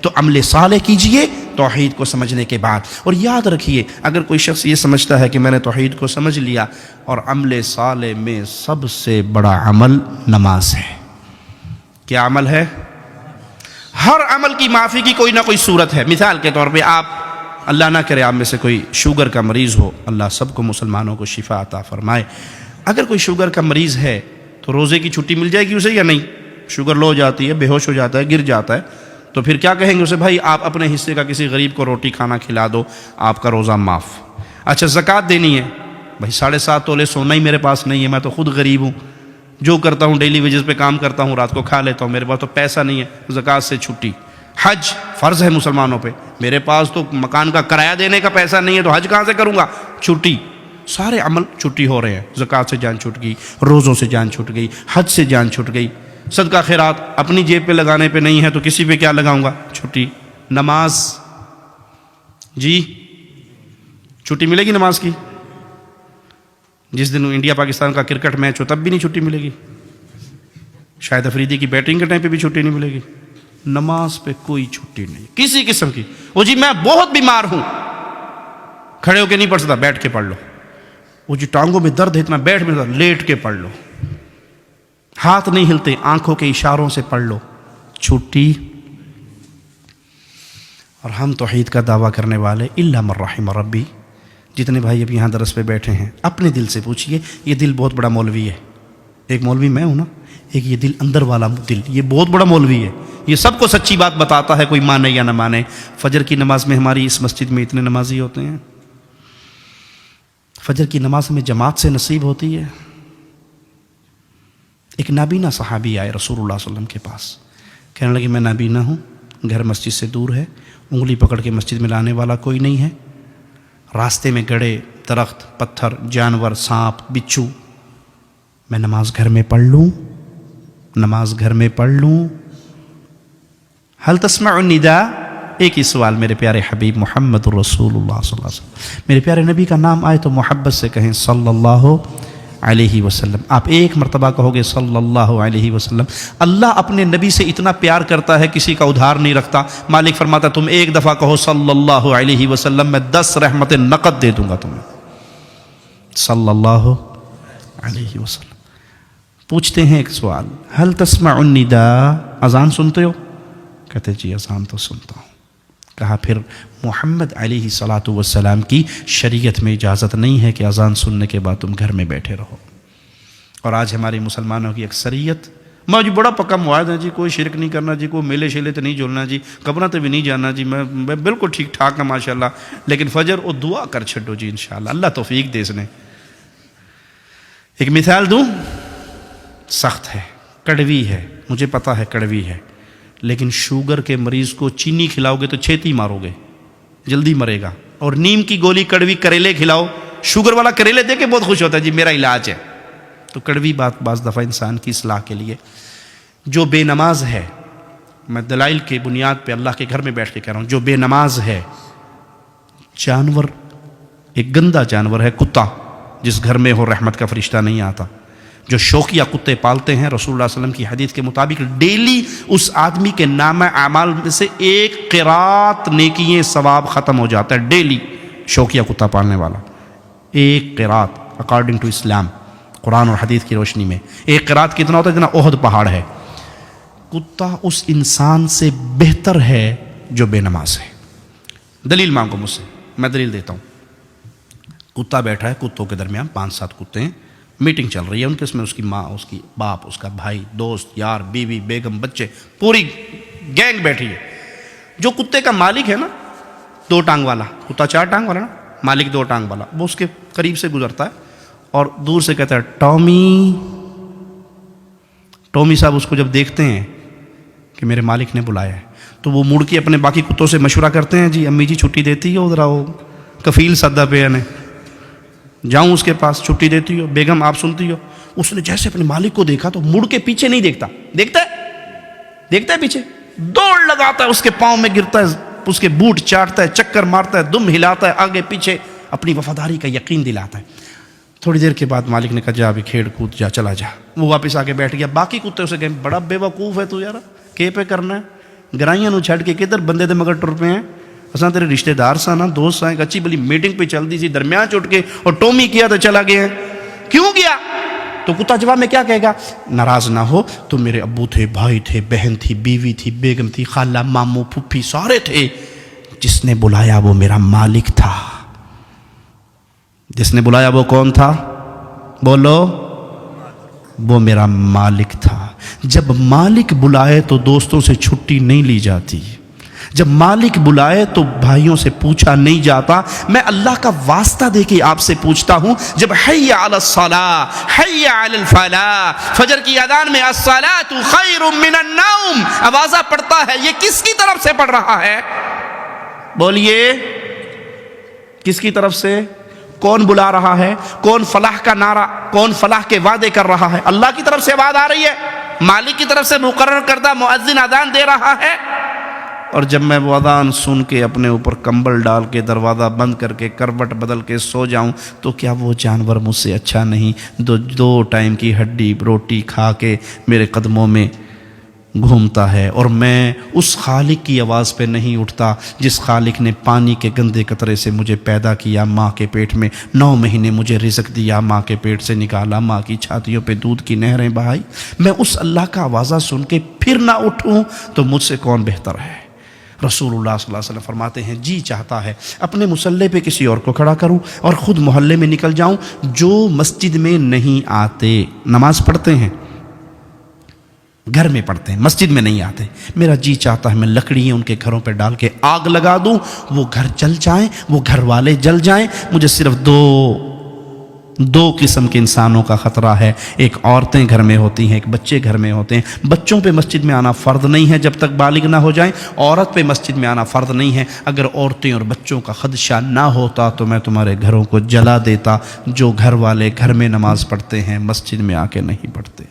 تو عمل صالح کیجئے توحید کو سمجھنے کے بعد. اور یاد رکھیے اگر کوئی شخص یہ سمجھتا ہے کہ میں نے توحید کو سمجھ لیا اور عمل صالح میں سب سے بڑا عمل نماز ہے. کیا عمل ہے؟ ہر عمل کی معافی کی کوئی نہ کوئی صورت ہے. مثال کے طور پہ آپ اللہ نہ کرے آپ میں سے کوئی شوگر کا مریض ہو، اللہ سب کو مسلمانوں کو شفا عطا فرمائے. اگر کوئی شوگر کا مریض ہے تو روزے کی چھٹی مل جائے گی اسے یا نہیں؟ شوگر لو ہو جاتی ہے، بے ہوش ہو جاتا ہے، گر جاتا ہے، تو پھر کیا کہیں گے اسے؟ بھائی آپ اپنے حصے کا کسی غریب کو روٹی کھانا کھلا دو، آپ کا روزہ معاف. اچھا زکوٰۃ دینی ہے، بھائی 7.5 تولے سونا ہی میرے پاس نہیں ہے، میں تو خود غریب ہوں، جو کرتا ہوں ڈیلی ویجز پہ کام کرتا ہوں، رات کو کھا لیتا ہوں، میرے پاس تو پیسہ نہیں ہے، زکوٰۃ سے چھٹی. حج فرض ہے مسلمانوں پہ، میرے پاس تو مکان کا کرایہ دینے کا پیسہ نہیں ہے تو حج کہاں سے کروں گا؟ چھٹی. سارے عمل چھٹی ہو رہے ہیں. زکوٰۃ سے جان چھوٹ گئی، روزوں سے جان چھوٹ گئی، حج سے جان چھوٹ گئی. صدقہ خیرات اپنی جیب پہ لگانے پہ نہیں ہے تو کسی پہ کیا لگاؤں گا؟ چھٹی. نماز جی چھٹی ملے گی نماز کی؟ جس دن انڈیا پاکستان کا کرکٹ میچ ہو تب بھی نہیں چھٹی ملے گی. شاہد افریدی کی بیٹنگ کے ٹائم پہ بھی چھٹی نہیں ملے گی. نماز پہ کوئی چھٹی نہیں کسی قسم کی. وہ جی میں بہت بیمار ہوں، کھڑے ہو کے نہیں پڑھ سکتا، بیٹھ کے پڑھ لو. وہ جی ٹانگوں میں درد ہے اتنا، بیٹھ میں لیٹ کے پڑھ لو. ہاتھ نہیں ہلتے، آنکھوں کے اشاروں سے پڑھ لو، چھٹی. اور ہم توحید کا دعویٰ کرنے والے الا من رحم ربی، جتنے بھائی اب یہاں درس پہ بیٹھے ہیں اپنے دل سے پوچھئے. یہ دل بہت بڑا مولوی ہے. ایک مولوی میں ہوں نا، ایک یہ دل اندر والا دل، یہ بہت بڑا مولوی ہے. یہ سب کو سچی بات بتاتا ہے، کوئی مانے یا نہ مانے. فجر کی نماز میں ہماری اس مسجد میں اتنے نمازی ہوتے ہیں، فجر کی نماز میں جماعت سے نصیب ہوتی ہے. ایک نابینا صحابی آئے رسول اللہ صلی اللہ علیہ وسلم کے پاس، کہنے لگے میں نابینا ہوں، گھر مسجد سے دور ہے، انگلی پکڑ کے مسجد میں لانے والا کوئی نہیں ہے، راستے میں گڑے، درخت، پتھر، جانور، سانپ، بچھو، میں نماز گھر میں پڑھ لوں؟ نماز گھر میں پڑھ لوں؟ حل تسمع النداء؟ ایک ہی سوال میرے پیارے حبیب محمد رسول اللہ صلی اللہ علیہ وسلم، میرے پیارے نبی کا نام آئے تو محبت سے کہیں صلی اللہ علیہ وسلم. آپ ایک مرتبہ کہو گے صلی اللہ علیہ وسلم. اللہ اپنے نبی سے اتنا پیار کرتا ہے کسی کا ادھار نہیں رکھتا. مالک فرماتا تم ایک دفعہ کہو صلی اللہ علیہ وسلم، میں 10 رحمت نقد دے دوں گا تمہیں. صلی اللہ علیہ وسلم. پوچھتے ہیں ایک سوال، حل تسمع النداء؟ اذان سنتے ہو؟ کہتے جی اذان تو سنتا ہوں. کہا پھر محمد علیہ صلاۃ والسلام کی شریعت میں اجازت نہیں ہے کہ اذان سننے کے بعد تم گھر میں بیٹھے رہو. اور آج ہماری مسلمانوں کی اکثریت، میں جی بڑا پکا معاہد ہے جی، کوئی شرک نہیں کرنا جی، کوئی میلے شیلے تو نہیں جولنا جی، قبروں تے بھی نہیں جانا جی، میں بالکل ٹھیک ٹھاک ہوں ماشاءاللہ، لیکن فجر اور دعا کر چھڈو جی انشاءاللہ، اللہ توفیق دے اس نے. ایک مثال دوں، سخت ہے، کڑوی ہے، مجھے پتا ہے کڑوی ہے، لیکن شوگر کے مریض کو چینی کھلاؤ گے تو چھیتی مارو گے، جلدی مرے گا. اور نیم کی گولی کڑوی، کریلے کھلاؤ، شوگر والا کریلے دے کے بہت خوش ہوتا ہے جی میرا علاج ہے. تو کڑوی بات بعض دفعہ انسان کی اصلاح کے لیے. جو بے نماز ہے، میں دلائل کے بنیاد پہ اللہ کے گھر میں بیٹھ کے کہہ رہا ہوں، جو بے نماز ہے، جانور، ایک گندا جانور ہے کتا، جس گھر میں ہو رحمت کا فرشتہ نہیں آتا. جو شوقیہ کتے پالتے ہیں، رسول اللہ صلی اللہ علیہ وسلم کی حدیث کے مطابق ڈیلی اس آدمی کے نامہ اعمال میں سے 1 قرات نیکییں ثواب ختم ہو جاتا ہے. ڈیلی شوقیہ کتا پالنے والا 1 قرات اکارڈنگ ٹو اسلام، قرآن اور حدیث کی روشنی میں 1 قرات کتنا ہوتا ہے؟ جتنا احد پہاڑ ہے. کتا اس انسان سے بہتر ہے جو بے نماز ہے. دلیل مانگو مجھ سے، میں دلیل دیتا ہوں. کتا بیٹھا ہے، کتوں کے درمیان 5-7 کتے ہیں، میٹنگ چل رہی ہے ان کے، اس میں اس کی ماں، اس کی باپ، اس کا بھائی، دوست، یار، بیوی، بیگم، بچے، پوری گینگ بیٹھی ہے. جو کتے کا مالک ہے نا، 2 ٹانگ والا کتا، 4 ٹانگ والا نا، مالک 2 ٹانگ والا، وہ اس کے قریب سے گزرتا ہے اور دور سے کہتا ہے ٹامی. ٹامی صاحب اس کو جب دیکھتے ہیں کہ میرے مالک نے بلایا ہے تو وہ مڑ کے اپنے باقی کتوں سے مشورہ کرتے ہیں، جی امی جی چھٹی دیتی ہو، ذرا وہ کفیل سدا پہ ہے، جاؤں اس کے پاس، چھٹی دیتی ہو، بیگم آپ سنتی ہو. اس نے جیسے اپنے مالک کو دیکھا تو مڑ کے پیچھے نہیں دیکھتا، دیکھتا ہے پیچھے، دوڑ لگاتا ہے، اس کے پاؤں میں گرتا ہے، اس کے بوٹ چاٹتا ہے، چکر مارتا ہے، دم ہلاتا ہے، آگے پیچھے اپنی وفاداری کا یقین دلاتا ہے. تھوڑی دیر کے بعد مالک نے کہا جا ابھی کھیڑ کود چلا جا. وہ واپس آ کے بیٹھ گیا. باقی کتے اسے کہیں بڑا بے وقوف ہے تو یار، کے پہ کرنا ہے. گرائیاں نو چھڑ کے کدھر بندے دے مگر ٹر پے ہیں؟ اساں تیرے رشتہ دار سا نا، دوست سا، ایک اچھی بلی میٹنگ پہ چل دی سی، درمیان چٹ کے اور ٹومی کیا تو چلا گیا ہے۔ کیوں گیا؟ تو کتا جواب میں کیا کہے گا؟ ناراض نہ ہو، تو میرے ابو تھے، بھائی تھے، بہن تھی، بیوی تھی، بیگم تھی، خالہ، ماموں، پھپھی سارے تھے، جس نے بلایا وہ میرا مالک تھا۔ جس نے بلایا وہ کون تھا؟ بولو، وہ میرا مالک تھا۔ جب مالک بلائے تو دوستوں سے چھٹی نہیں لی جاتی، جب مالک بلائے تو بھائیوں سے پوچھا نہیں جاتا۔ میں اللہ کا واسطہ دے کے آپ سے پوچھتا ہوں، جب حی علی الصلاۃ، حی علی الفلاح، فجر کی اذان میں الصلاۃ خیر من النوم آوازہ پڑتا ہے، یہ کس کی طرف سے پڑھ رہا ہے؟ بولیے، کس کی طرف سے؟ کون بلا رہا ہے؟ کون فلاح کا نعرہ، کون فلاح کے وعدے کر رہا ہے؟ اللہ کی طرف سے آواز آ رہی ہے، مالک کی طرف سے مقرر کردہ مؤذن اذان دے رہا ہے۔ اور جب میں وہ اذان سن کے اپنے اوپر کمبل ڈال کے دروازہ بند کر کے کروٹ بدل کے سو جاؤں تو کیا وہ جانور مجھ سے اچھا نہیں دو ٹائم کی ہڈی روٹی کھا کے میرے قدموں میں گھومتا ہے؟ اور میں اس خالق کی آواز پہ نہیں اٹھتا جس خالق نے پانی کے گندے قطرے سے مجھے پیدا کیا، ماں کے پیٹ میں 9 مہینے مجھے رزق دیا، ماں کے پیٹ سے نکالا، ماں کی چھاتیوں پہ دودھ کی نہریں بہائی۔ میں اس اللہ کا آوازہ سن کے پھر نہ اٹھوں تو مجھ سے کون بہتر ہے؟ رسول اللہ صلی اللہ علیہ وسلم فرماتے ہیں، جی چاہتا ہے اپنے مصلے پہ کسی اور کو کھڑا کروں اور خود محلے میں نکل جاؤں۔ جو مسجد میں نہیں آتے، نماز پڑھتے ہیں گھر میں پڑھتے ہیں، مسجد میں نہیں آتے، میرا جی چاہتا ہے میں لکڑیاں ان کے گھروں پہ ڈال کے آگ لگا دوں، وہ گھر جل جائیں، وہ گھر والے جل جائیں۔ مجھے صرف دو قسم کے انسانوں کا خطرہ ہے، ایک عورتیں گھر میں ہوتی ہیں، ایک بچے گھر میں ہوتے ہیں۔ بچوں پہ مسجد میں آنا فرض نہیں ہے جب تک بالغ نہ ہو جائیں، عورت پہ مسجد میں آنا فرض نہیں ہے۔ اگر عورتیں اور بچوں کا خدشہ نہ ہوتا تو میں تمہارے گھروں کو جلا دیتا۔ جو گھر والے گھر میں نماز پڑھتے ہیں مسجد میں آ کے نہیں پڑھتے۔